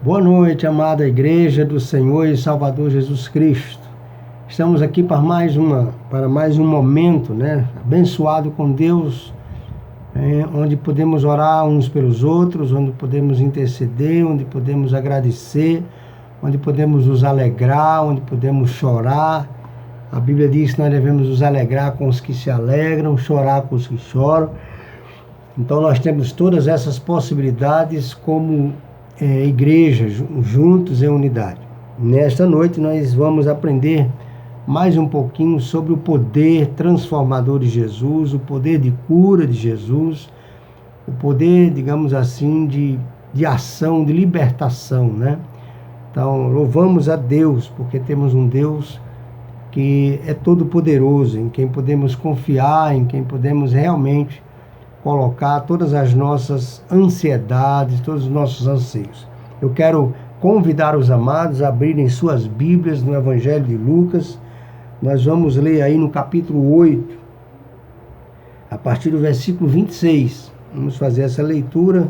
Boa noite, amada Igreja do Senhor e Salvador Jesus Cristo. Estamos aqui para mais um momento, abençoado com Deus, onde podemos orar uns pelos outros, onde podemos interceder, onde podemos agradecer, onde podemos nos alegrar, onde podemos chorar. A Bíblia diz que nós devemos nos alegrar com os que se alegram, chorar com os que choram. Então nós temos todas essas possibilidades como igreja, juntos em unidade. Nesta noite nós vamos aprender mais um pouquinho sobre o poder transformador de Jesus, o poder de cura de Jesus, o poder, digamos assim, de ação, de libertação, Então, louvamos a Deus, porque temos um Deus que é todo poderoso, em quem podemos confiar, em quem podemos realmente colocar todas as nossas ansiedades, todos os nossos anseios. Eu quero convidar os amados a abrirem suas Bíblias no Evangelho de Lucas. Nós vamos ler aí no capítulo 8, a partir do versículo 26. Vamos fazer essa leitura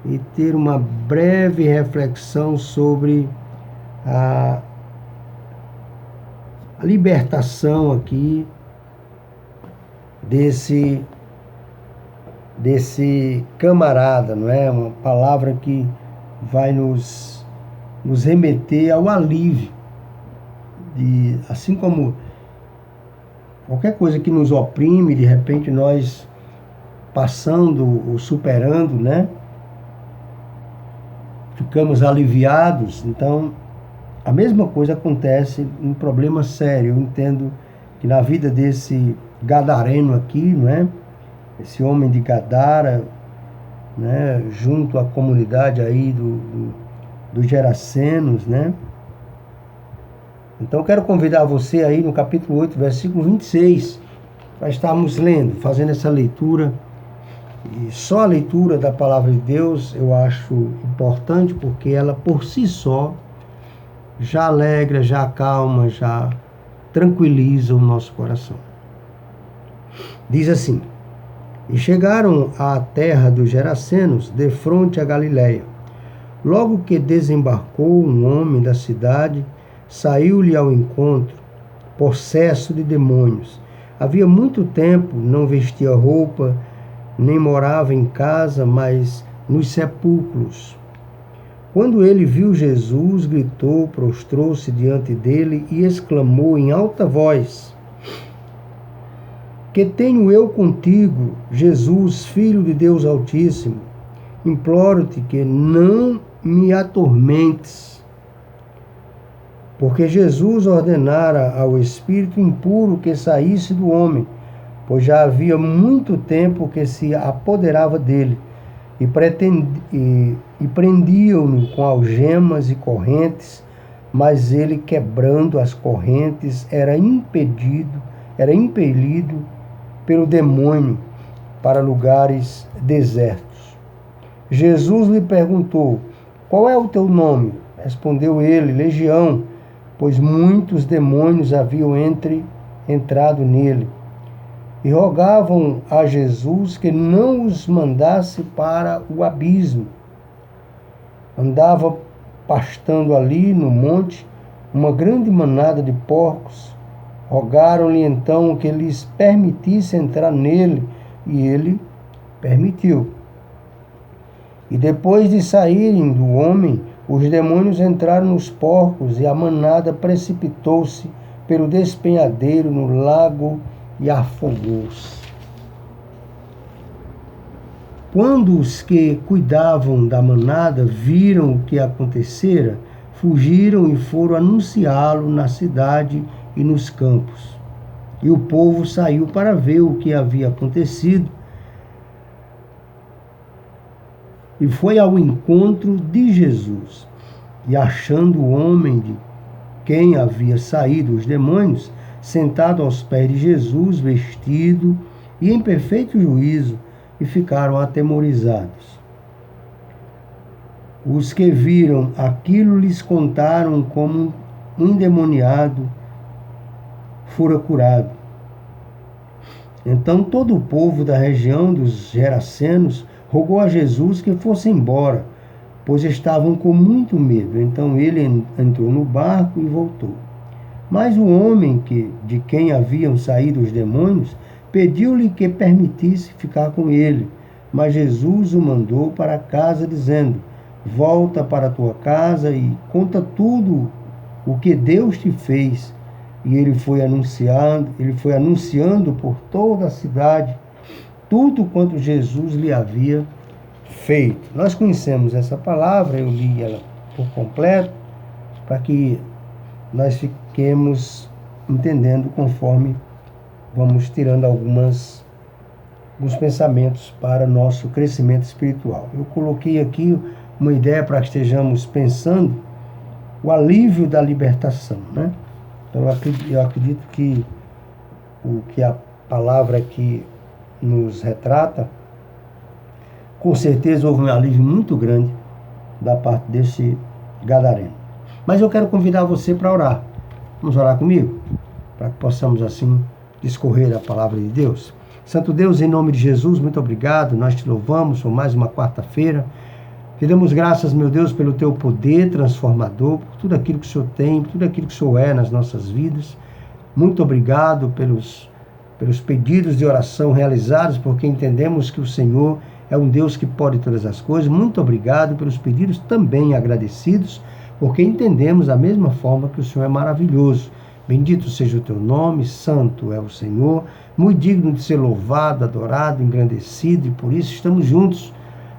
e ter uma breve reflexão sobre a libertação aqui desse camarada, não é? Uma palavra que vai nos remeter ao alívio, assim como qualquer coisa que nos oprime, de repente nós passando ou superando, ficamos aliviados. Então, a mesma coisa acontece em problema sério. Eu entendo que na vida desse gadareno aqui, esse homem de Gadara, junto à comunidade aí dos Gerasenos, Então eu quero convidar você aí no capítulo 8, versículo 26, para estarmos lendo, fazendo essa leitura. E só a leitura da palavra de Deus eu acho importante, porque ela por si só já alegra, já acalma, já tranquiliza o nosso coração. Diz assim: E chegaram à terra dos Gerasenos, defronte a Galiléia. Logo que desembarcou um homem da cidade, saiu-lhe ao encontro, possesso de demônios. Havia muito tempo não vestia roupa, nem morava em casa, mas nos sepulcros. Quando ele viu Jesus, gritou, prostrou-se diante dele e exclamou em alta voz: Que tenho eu contigo, Jesus, Filho de Deus Altíssimo? Imploro-te que não me atormentes. Porque Jesus ordenara ao espírito impuro que saísse do homem, pois já havia muito tempo que se apoderava dele, e prendiam-no com algemas e correntes, mas ele, quebrando as correntes, era impelido pelo demônio para lugares desertos. Jesus lhe perguntou: Qual é o teu nome? Respondeu ele: Legião, pois muitos demônios haviam entrado nele. E rogavam a Jesus que não os mandasse para o abismo. Andava pastando ali no monte uma grande manada de porcos. Rogaram-lhe então que lhes permitisse entrar nele, e ele permitiu. E depois de saírem do homem, os demônios entraram nos porcos, e a manada precipitou-se pelo despenhadeiro no lago e afogou-se. Quando os que cuidavam da manada viram o que acontecera, fugiram e foram anunciá-lo na cidade e nos campos. E o povo saiu para ver o que havia acontecido, e foi ao encontro de Jesus. E achando o homem de quem havia saído os demônios, sentado aos pés de Jesus, vestido e em perfeito juízo, e ficaram atemorizados. Os que viram aquilo lhes contaram como um endemoniado fora curado. Então todo o povo da região dos Gerasenos rogou a Jesus que fosse embora, pois estavam com muito medo. Então ele entrou no barco e voltou. Mas o homem de quem haviam saído os demônios pediu-lhe que permitisse ficar com ele. Mas Jesus o mandou para casa, dizendo: volta para a tua casa e conta tudo o que Deus te fez. E ele foi anunciando por toda a cidade tudo quanto Jesus lhe havia feito. Nós conhecemos essa palavra, eu li ela por completo, para que nós fiquemos entendendo conforme vamos tirando alguns pensamentos para nosso crescimento espiritual. Eu coloquei aqui uma ideia para que estejamos pensando o alívio da libertação, né? Então eu acredito que o que a palavra aqui nos retrata, com certeza houve um alívio muito grande da parte desse gadareno. Mas eu quero convidar você para orar. Vamos orar comigo? Para que possamos assim discorrer a palavra de Deus. Santo Deus, em nome de Jesus, muito obrigado. Nós te louvamos por mais uma quarta-feira. Te damos graças, meu Deus, pelo teu poder transformador, por tudo aquilo que o Senhor tem, por tudo aquilo que o Senhor é nas nossas vidas. Muito obrigado pelos pedidos de oração realizados, porque entendemos que o Senhor é um Deus que pode todas as coisas. Muito obrigado pelos pedidos também agradecidos, porque entendemos da mesma forma que o Senhor é maravilhoso. Bendito seja o teu nome, santo é o Senhor, muito digno de ser louvado, adorado, engrandecido, e por isso estamos juntos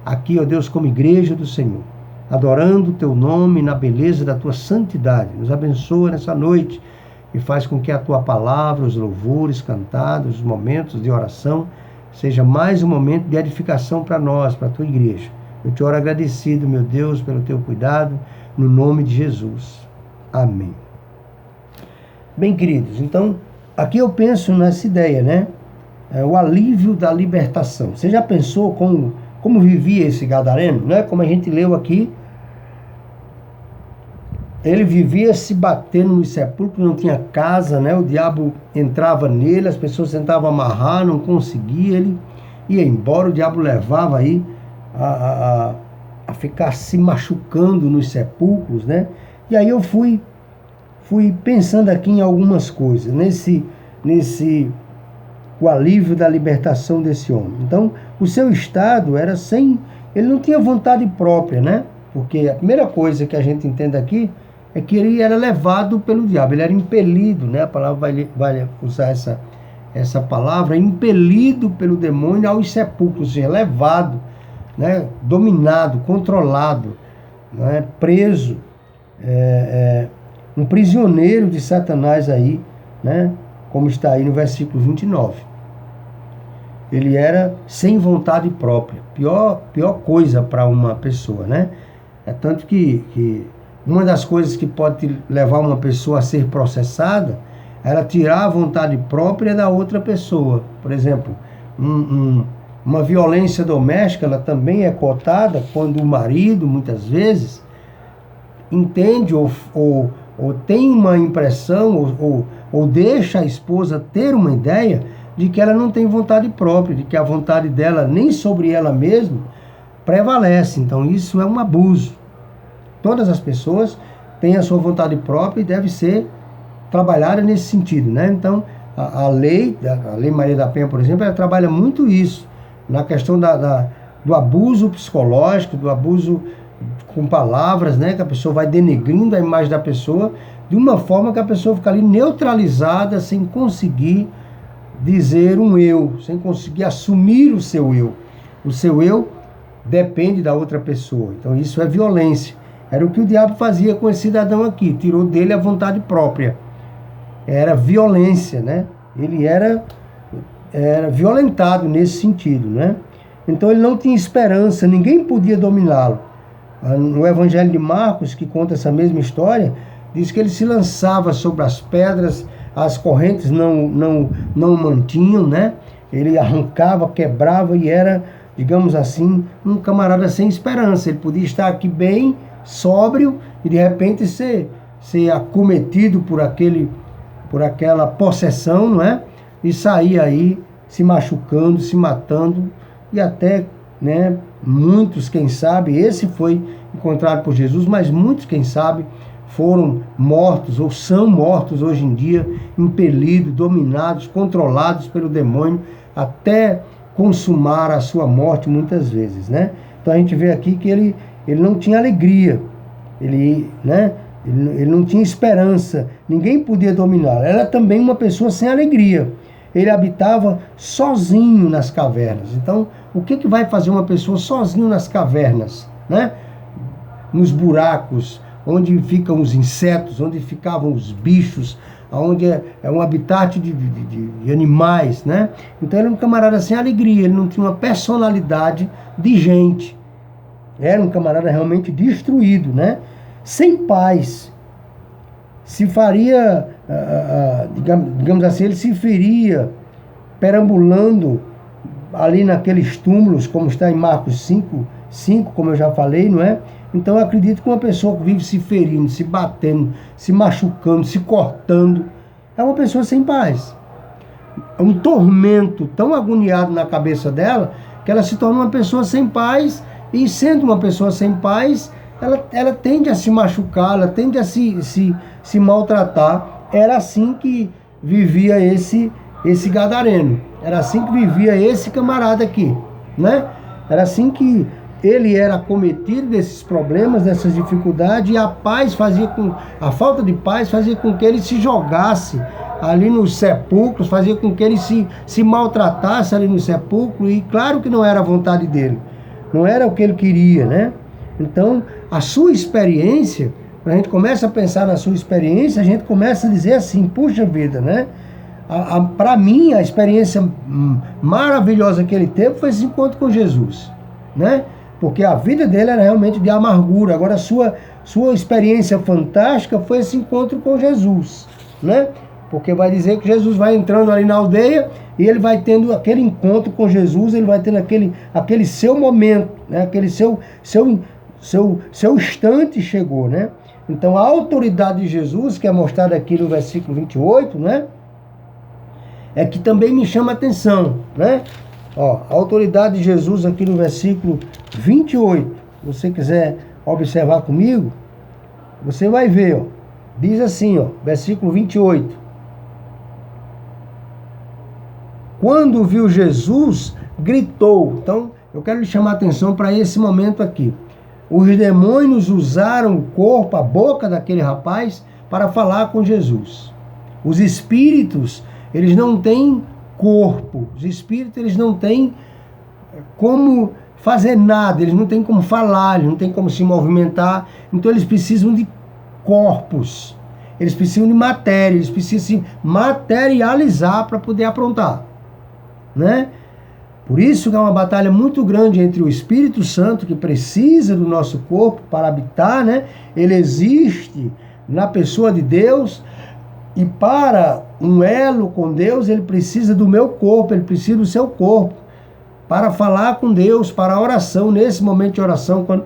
aqui, ó Deus, como igreja do Senhor, adorando o teu nome na beleza da tua santidade. Nos abençoa nessa noite e faz com que a tua palavra, os louvores cantados, os momentos de oração, seja mais um momento de edificação para nós, para a tua igreja. Eu te oro agradecido, meu Deus, pelo teu cuidado, no nome de Jesus. Amém. Bem, queridos, então, aqui eu penso nessa ideia, né? O alívio da libertação. Você já pensou como vivia esse gadareno, né? Como a gente leu aqui, ele vivia se batendo nos sepulcros, não tinha casa, né? O diabo entrava nele, as pessoas tentavam amarrar, não conseguia, ele ia embora, o diabo levava aí a ficar se machucando nos sepulcros, né? E aí eu fui pensando aqui em algumas coisas, o alívio da libertação desse homem. Então, o seu estado era ele não tinha vontade própria, né? Porque a primeira coisa que a gente entende aqui é que ele era levado pelo diabo, ele era impelido, né? A palavra vai usar essa palavra, impelido pelo demônio aos sepulcros, ou seja, levado, né? Dominado, controlado, né? Preso, um prisioneiro de Satanás aí, né? Como está aí no versículo 29. Ele era sem vontade própria. Pior coisa para uma pessoa, né? É tanto que uma das coisas que pode levar uma pessoa a ser processada é ela tirar a vontade própria da outra pessoa. Por exemplo, uma violência doméstica, ela também é cotada quando o marido, muitas vezes, entende ou tem uma impressão ou deixa a esposa ter uma ideia de que ela não tem vontade própria, de que a vontade dela, nem sobre ela mesma, prevalece. Então isso é um abuso. Todas as pessoas têm a sua vontade própria e deve ser trabalhada nesse sentido, né? Então a lei Maria da Penha, por exemplo, ela trabalha muito isso, na questão do abuso psicológico, do abuso com palavras, né? Que a pessoa vai denegrindo a imagem da pessoa de uma forma que a pessoa fica ali neutralizada, sem conseguir dizer um eu, sem conseguir assumir o seu eu. O seu eu depende da outra pessoa. Então isso é violência. Era o que o diabo fazia com esse cidadão aqui, tirou dele a vontade própria. Era violência, né? Ele era violentado nesse sentido, né? Então ele não tinha esperança, ninguém podia dominá-lo. No Evangelho de Marcos, que conta essa mesma história, diz que ele se lançava sobre as pedras, as correntes não o mantinham, né? Ele arrancava, quebrava e era, digamos assim, um camarada sem esperança. Ele podia estar aqui bem, sóbrio, e de repente ser acometido por aquela possessão, não é? E sair aí se machucando, se matando e até, né, muitos, quem sabe, esse foi encontrado por Jesus, mas muitos, quem sabe, foram mortos ou são mortos hoje em dia, impelidos, dominados, controlados pelo demônio, até consumar a sua morte muitas vezes, né? Então a gente vê aqui que ele não tinha alegria, ele não tinha esperança, ninguém podia dominá-lo. Era também uma pessoa sem alegria. Ele habitava sozinho nas cavernas. Então, o que vai fazer uma pessoa sozinho nas cavernas, né? Nos buracos, onde ficam os insetos, onde ficavam os bichos, onde é um habitat de animais, né? Então ele era um camarada sem alegria, ele não tinha uma personalidade de gente. Era um camarada realmente destruído, né? Sem paz. Se faria, digamos assim, ele se feria perambulando ali naqueles túmulos, como está em Marcos 5, como eu já falei, não é? Então eu acredito que uma pessoa que vive se ferindo, se batendo, se machucando, se cortando, é uma pessoa sem paz. É um tormento tão agoniado na cabeça dela, que ela se torna uma pessoa sem paz, e sendo uma pessoa sem paz, ela tende a se machucar, ela tende a se maltratar. Era assim que vivia esse gadareno, era assim que vivia esse camarada aqui, né? Era assim que ele era acometido desses problemas, dessas dificuldades, e a falta de paz fazia com que ele se jogasse ali nos sepulcros, fazia com que ele se maltratasse ali no sepulcro, e claro que não era a vontade dele, não era o que ele queria, né? Então, a sua experiência, quando a gente começa a pensar na sua experiência, a gente começa a dizer assim, puxa vida, né? Para mim, a experiência maravilhosa que ele teve foi esse encontro com Jesus, né? Porque a vida dele era realmente de amargura. Agora, a sua experiência fantástica foi esse encontro com Jesus, né? Porque vai dizer que Jesus vai entrando ali na aldeia e ele vai tendo aquele encontro com Jesus, ele vai tendo aquele seu momento, né? Aquele seu instante chegou, né? Então, a autoridade de Jesus, que é mostrada aqui no versículo 28, né? É que também me chama a atenção, né? Ó, a autoridade de Jesus aqui no versículo 28, se você quiser observar comigo, você vai ver, ó, diz assim, ó, versículo 28. Quando viu Jesus, gritou. Então, eu quero lhe chamar a atenção para esse momento aqui. Os demônios usaram o corpo, a boca daquele rapaz, para falar com Jesus. Os espíritos, eles não têm corpo. Os espíritos, eles não têm como fazer nada, eles não têm como falar, eles não têm como se movimentar. Então eles precisam de corpos, eles precisam de matéria, eles precisam se materializar para poder aprontar, né? Por isso que é uma batalha muito grande entre o Espírito Santo, que precisa do nosso corpo para habitar, né? Ele existe na pessoa de Deus, e para um elo com Deus, ele precisa do meu corpo, ele precisa do seu corpo, para falar com Deus, para a oração. Nesse momento de oração, quando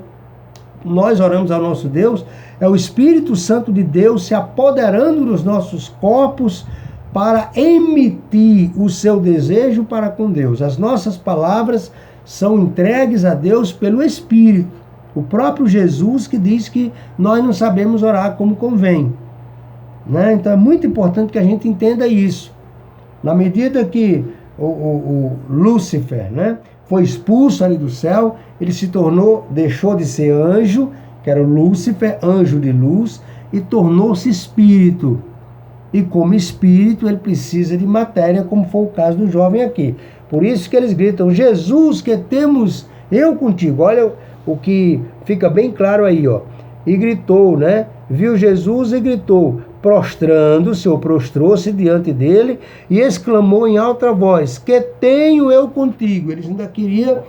nós oramos ao nosso Deus, é o Espírito Santo de Deus se apoderando dos nossos corpos para emitir o seu desejo para com Deus. As nossas palavras são entregues a Deus pelo Espírito. O próprio Jesus que diz que nós não sabemos orar como convém, né? Então é muito importante que a gente entenda isso. Na medida que o Lúcifer, né, foi expulso ali do céu, ele se tornou, deixou de ser anjo, que era o Lúcifer, anjo de luz, e tornou-se espírito. E como espírito, ele precisa de matéria, como foi o caso do jovem aqui. Por isso que eles gritam, Jesus, que temos eu contigo. Olha o que fica bem claro aí, ó. E gritou, né? Viu Jesus e gritou, prostrando-se, ou prostrou-se diante dele, e exclamou em alta voz, que tenho eu contigo. Eles ainda queriam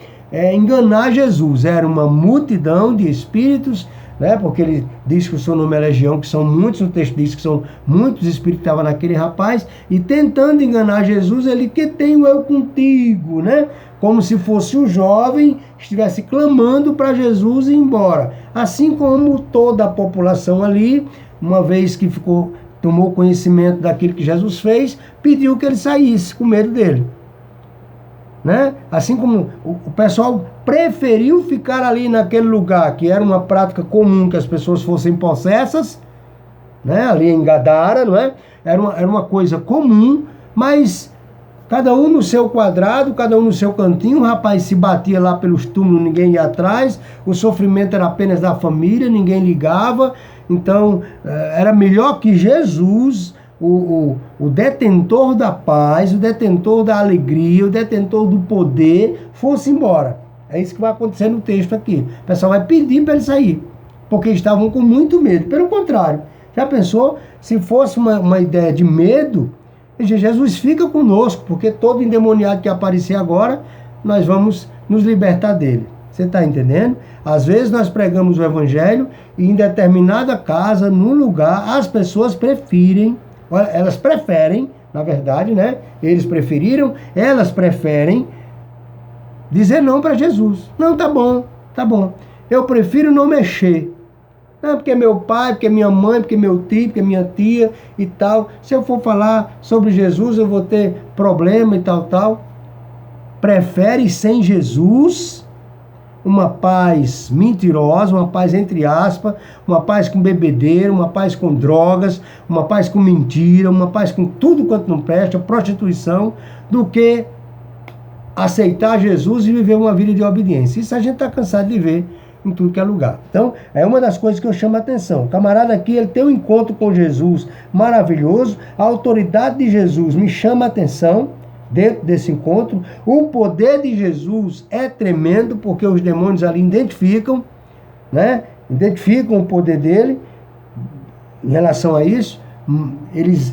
enganar Jesus. Era uma multidão de espíritos, né? Porque ele diz que o seu nome é legião, que são muitos, o texto diz que são muitos espíritos que estavam naquele rapaz, e tentando enganar Jesus, ele, que tenho eu contigo, né? Como se fosse um jovem que estivesse clamando para Jesus ir embora. Assim como toda a população ali, uma vez que tomou conhecimento daquilo que Jesus fez, pediu que ele saísse com medo dele, né? Assim como o pessoal preferiu ficar ali naquele lugar, que era uma prática comum que as pessoas fossem possessas, né? Ali em Gadara, não é? Era uma coisa comum, mas cada um no seu quadrado, cada um no seu cantinho. O rapaz se batia lá pelos túmulos, ninguém ia atrás. O sofrimento era apenas da família, ninguém ligava. Então, era melhor que Jesus, o detentor da paz, o detentor da alegria, o detentor do poder, fosse embora. É isso que vai acontecer no texto aqui. O pessoal vai pedir para ele sair, porque estavam com muito medo. Pelo contrário, já pensou? Se fosse uma ideia de medo, Jesus fica conosco, porque todo endemoniado que aparecer agora, nós vamos nos libertar dele. Você está entendendo? Às vezes nós pregamos o evangelho e em determinada casa, num lugar, as pessoas elas preferem, na verdade, né? Eles preferiram, elas preferem dizer não para Jesus. Não, tá bom. Eu prefiro não mexer. Não, porque é meu pai, porque é minha mãe, porque é meu tio, porque é minha tia e tal. Se eu for falar sobre Jesus, eu vou ter problema e tal. Prefere sem Jesus uma paz mentirosa, uma paz entre aspas, uma paz com bebedeira, uma paz com drogas, uma paz com mentira, uma paz com tudo quanto não presta, prostituição, do que aceitar Jesus e viver uma vida de obediência. Isso a gente está cansado de ver em tudo que é lugar. Então, é uma das coisas que eu chamo a atenção. O camarada aqui, ele tem um encontro com Jesus maravilhoso, a autoridade de Jesus me chama a atenção dentro desse encontro. O poder de Jesus é tremendo, porque os demônios ali identificam, né? Identificam o poder dele em relação a isso. Eles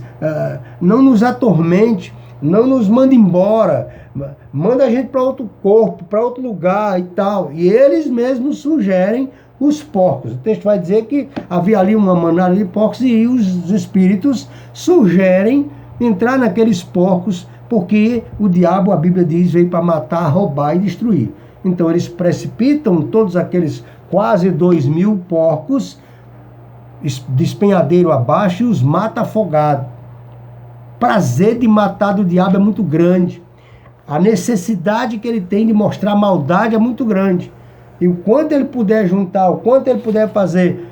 não nos atormente, não nos manda embora, manda a gente para outro corpo, para outro lugar e tal. E eles mesmos sugerem os porcos. O texto vai dizer que havia ali uma manada de porcos e os espíritos sugerem entrar naqueles porcos, porque o diabo, a Bíblia diz, veio para matar, roubar e destruir. Então eles precipitam todos aqueles quase 2.000 porcos despenhadeiro abaixo e os mata afogado. Prazer de matar do diabo é muito grande. A necessidade que ele tem de mostrar maldade é muito grande. E o quanto ele puder juntar, o quanto ele puder fazer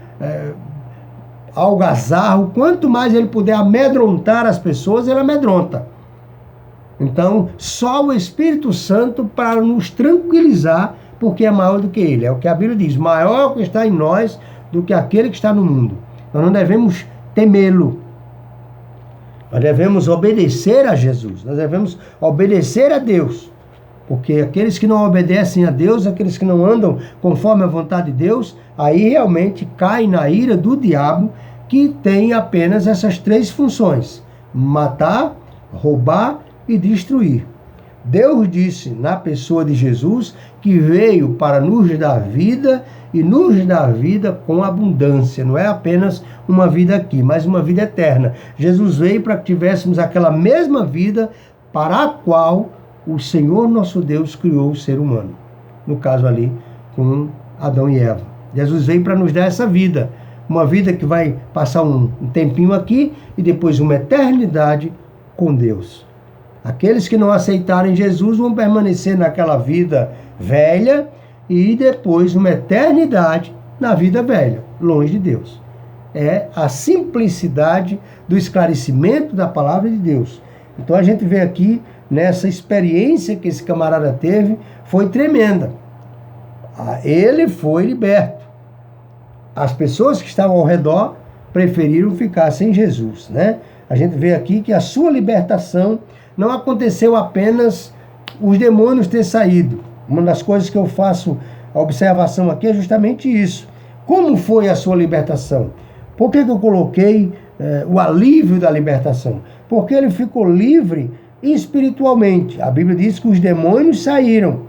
algazarra, o quanto mais ele puder amedrontar as pessoas, ele amedronta. Então, só o Espírito Santo para nos tranquilizar, porque é maior do que ele. É o que a Bíblia diz, maior o que está em nós do que aquele que está no mundo. Nós não devemos temê-lo. Nós devemos obedecer a Jesus, nós devemos obedecer a Deus, porque aqueles que não obedecem a Deus, aqueles que não andam conforme a vontade de Deus, aí realmente caem na ira do diabo, que tem apenas essas 3 funções: matar, roubar e destruir. Deus disse na pessoa de Jesus que veio para nos dar vida e nos dar vida com abundância. Não é apenas uma vida aqui, mas uma vida eterna. Jesus veio para que tivéssemos aquela mesma vida para a qual o Senhor nosso Deus criou o ser humano. No caso ali, com Adão e Eva. Jesus veio para nos dar essa vida. Uma vida que vai passar um tempinho aqui e depois uma eternidade com Deus. Aqueles que não aceitarem Jesus vão permanecer naquela vida velha e depois uma eternidade na vida velha, longe de Deus. É a simplicidade do esclarecimento da palavra de Deus. Então a gente vê aqui, nessa experiência que esse camarada teve, foi tremenda. Ele foi liberto. As pessoas que estavam ao redor preferiram ficar sem Jesus, né? A gente vê aqui que a sua libertação não aconteceu apenas os demônios ter saído. Uma das coisas que eu faço a observação aqui é justamente isso. Como foi a sua libertação? Por que eu coloquei o alívio da libertação? Porque ele ficou livre espiritualmente. A Bíblia diz que os demônios saíram.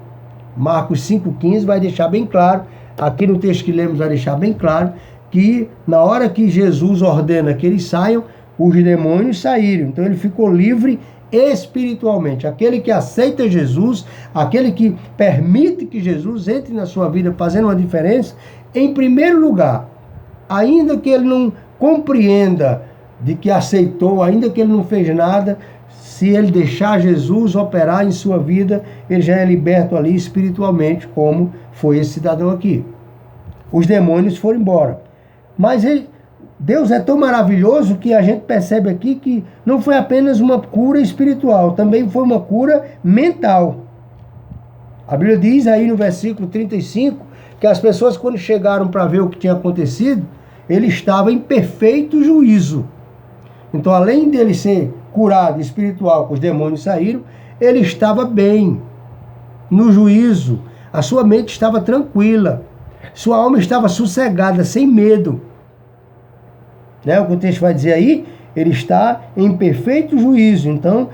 Marcos 5,15 vai deixar bem claro, aqui no texto que lemos vai deixar bem claro, que na hora que Jesus ordena que eles saiam, os demônios saíram. Então ele ficou livre espiritualmente. Aquele que aceita Jesus, aquele que permite que Jesus entre na sua vida fazendo uma diferença, em primeiro lugar, ainda que ele não compreenda de que aceitou, ainda que ele não fez nada, se ele deixar Jesus operar em sua vida, ele já é liberto ali espiritualmente, como foi esse cidadão aqui. Os demônios foram embora. Mas Deus é tão maravilhoso que a gente percebe aqui que não foi apenas uma cura espiritual, também foi uma cura mental. A Bíblia diz aí no versículo 35 que as pessoas, quando chegaram para ver o que tinha acontecido, ele estava em perfeito juízo. Então, além dele ser curado espiritual, que os demônios saíram, ele estava bem, no juízo. A sua mente estava tranquila. Sua alma estava sossegada, sem medo. Né? O que o texto vai dizer aí, ele está em perfeito juízo. Então,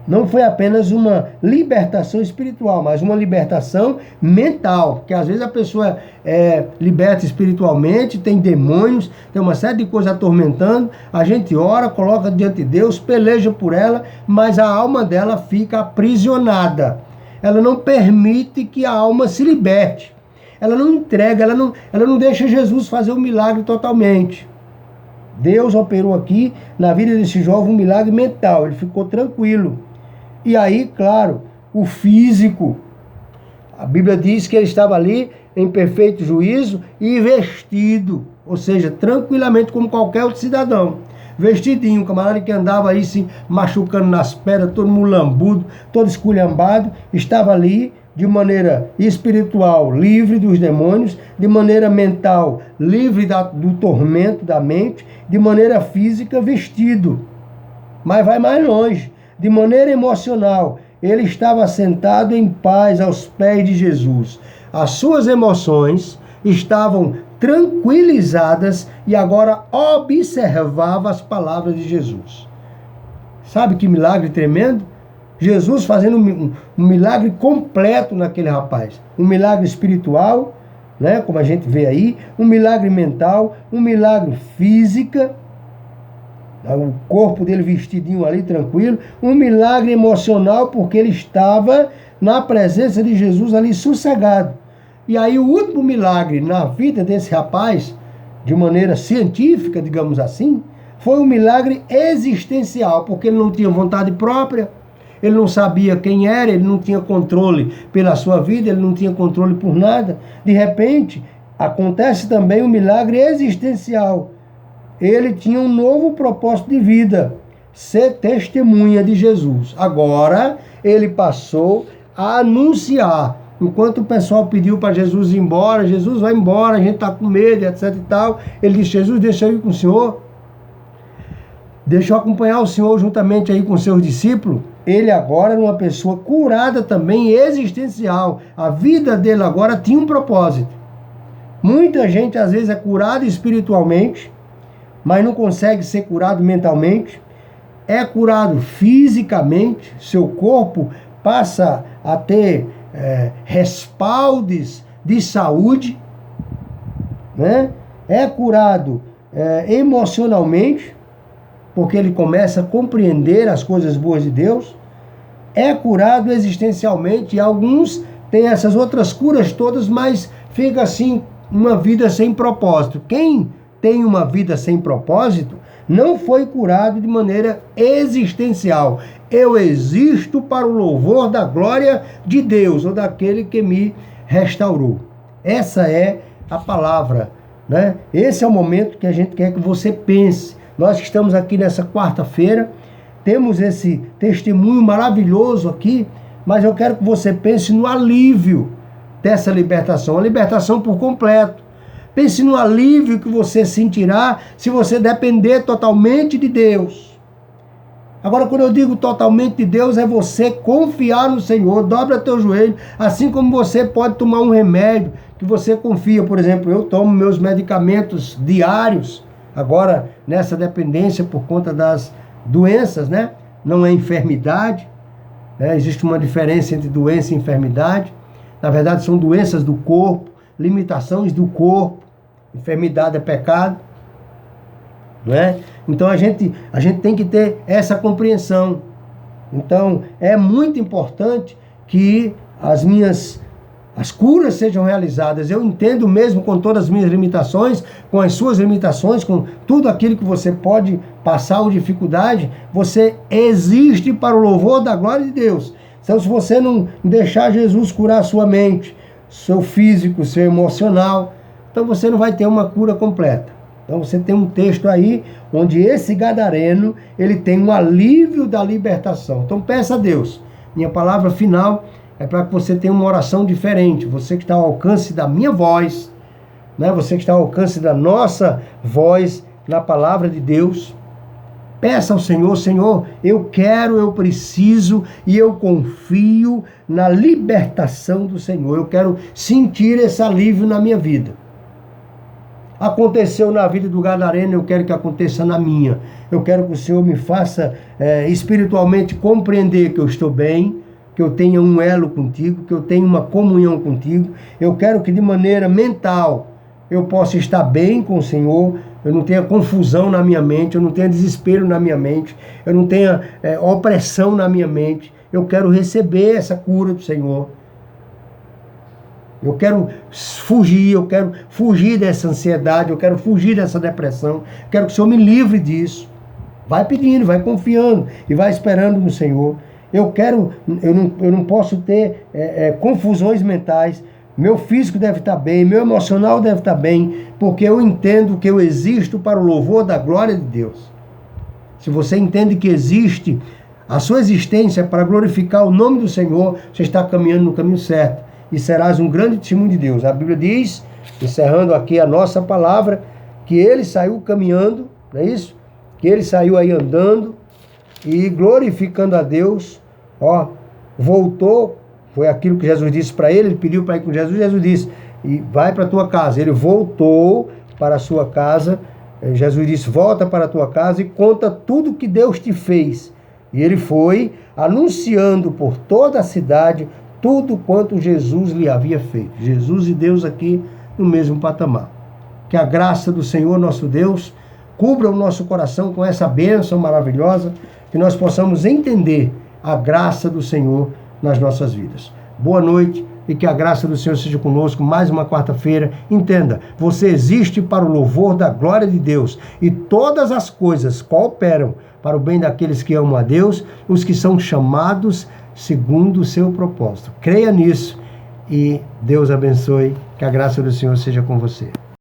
não foi apenas uma libertação espiritual, mas uma libertação mental. Porque às vezes a pessoa é liberta espiritualmente, tem demônios, tem uma série de coisas atormentando. A gente ora, coloca diante de Deus, peleja por ela, mas a alma dela fica aprisionada. Ela não permite que a alma se liberte. Ela não entrega, ela não deixa Jesus fazer o milagre totalmente. Deus operou aqui na vida desse jovem um milagre mental. Ele ficou tranquilo. E aí, claro, o físico. A Bíblia diz que ele estava ali em perfeito juízo e vestido. Ou seja, tranquilamente como qualquer outro cidadão. Vestidinho, um camarada que andava aí se machucando nas pedras, todo mulambudo, todo esculhambado. Estava ali de maneira espiritual, livre dos demônios, de maneira mental, livre do tormento da mente, de maneira física, vestido. Mas vai mais longe. De maneira emocional, ele estava sentado em paz aos pés de Jesus. As suas emoções estavam tranquilizadas e agora observava as palavras de Jesus. Sabe que milagre tremendo? Jesus fazendo um milagre completo naquele rapaz. Um milagre espiritual, né, como a gente vê aí, um milagre mental, um milagre físico, o corpo dele vestidinho ali, tranquilo, um milagre emocional, porque ele estava na presença de Jesus ali, sossegado. E aí o último milagre na vida desse rapaz, de maneira científica, digamos assim, foi um milagre existencial, porque ele não tinha vontade própria, ele não sabia quem era, ele não tinha controle pela sua vida, ele não tinha controle por nada. De repente, acontece também um milagre existencial. Ele tinha um novo propósito de vida, ser testemunha de Jesus. Agora, ele passou a anunciar. Enquanto o pessoal pediu para Jesus ir embora, Jesus vai embora, a gente está com medo, etc e tal. Ele disse, Jesus, deixa eu ir com o Senhor. Deixa eu acompanhar o Senhor juntamente aí com seus discípulos. Ele agora era uma pessoa curada também, existencial. A vida dele agora tinha um propósito. Muita gente às vezes é curada espiritualmente, mas não consegue ser curado mentalmente. É curado fisicamente, seu corpo passa a ter respaldos de saúde, né? É curado emocionalmente, porque ele começa a compreender as coisas boas de Deus. É curado existencialmente, e alguns têm essas outras curas todas, mas fica assim, uma vida sem propósito. Quem tem uma vida sem propósito não foi curado de maneira existencial. Eu existo para o louvor da glória de Deus, ou daquele que me restaurou. Essa é a palavra, né? Esse é o momento que a gente quer que você pense. Nós que estamos aqui nessa quarta-feira, temos esse testemunho maravilhoso aqui, mas eu quero que você pense no alívio dessa libertação, a libertação por completo. Pense no alívio que você sentirá se você depender totalmente de Deus. Agora, quando eu digo totalmente de Deus, é você confiar no Senhor, dobra teu joelho, assim como você pode tomar um remédio que você confia. Por exemplo, eu tomo meus medicamentos diários, agora nessa dependência por conta das doenças, né? Não é enfermidade, né? Existe uma diferença entre doença e enfermidade. Na verdade, são doenças do corpo, limitações do corpo. Enfermidade é pecado, não é? Então a gente tem que ter essa compreensão. Então é muito importante que as curas sejam realizadas. Eu entendo mesmo com todas as minhas limitações, com as suas limitações, com tudo aquilo que você pode passar ou dificuldade, você existe para o louvor da glória de Deus. Então, se você não deixar Jesus curar a sua mente, seu físico, seu emocional, então você não vai ter uma cura completa. Então você tem um texto aí, onde esse gadareno, ele tem um alívio da libertação. Então peça a Deus. Minha palavra final é para que você tenha uma oração diferente. Você que está ao alcance da minha voz, né? Você que está ao alcance da nossa voz na palavra de Deus, peça ao Senhor: Senhor, eu quero, eu preciso e eu confio na libertação do Senhor. Eu quero sentir esse alívio na minha vida. Aconteceu na vida do gadareno, eu quero que aconteça na minha. Eu quero que o Senhor me faça espiritualmente compreender que eu estou bem, que eu tenha um elo contigo, que eu tenha uma comunhão contigo. Eu quero que de maneira mental eu possa estar bem com o Senhor, eu não tenha confusão na minha mente, eu não tenha desespero na minha mente, eu não tenha opressão na minha mente. Eu quero receber essa cura do Senhor. Eu quero fugir dessa ansiedade, eu quero fugir dessa depressão, eu quero que o Senhor me livre disso. Vai pedindo, vai confiando e vai esperando no Senhor. Eu não posso ter confusões mentais. Meu físico deve estar bem, meu emocional deve estar bem, porque eu entendo que eu existo para o louvor da glória de Deus. Se você entende que existe, a sua existência é para glorificar o nome do Senhor, você está caminhando no caminho certo. E serás um grande testemunho de Deus. A Bíblia diz, encerrando aqui a nossa palavra, que ele saiu caminhando, não é isso? Que ele saiu aí andando e glorificando a Deus, voltou, foi aquilo que Jesus disse para ele pediu para ir com Jesus, Jesus disse, e vai para a tua casa. Ele voltou para a sua casa, Jesus disse, volta para a tua casa e conta tudo que Deus te fez. E ele foi anunciando por toda a cidade tudo quanto Jesus lhe havia feito. Jesus e Deus aqui no mesmo patamar. Que a graça do Senhor nosso Deus cubra o nosso coração com essa bênção maravilhosa, que nós possamos entender a graça do Senhor nas nossas vidas. Boa noite e que a graça do Senhor seja conosco mais uma quarta-feira. Entenda, você existe para o louvor da glória de Deus e todas as coisas cooperam para o bem daqueles que amam a Deus, os que são chamados segundo o seu propósito. Creia nisso e Deus abençoe. Que a graça do Senhor seja com você.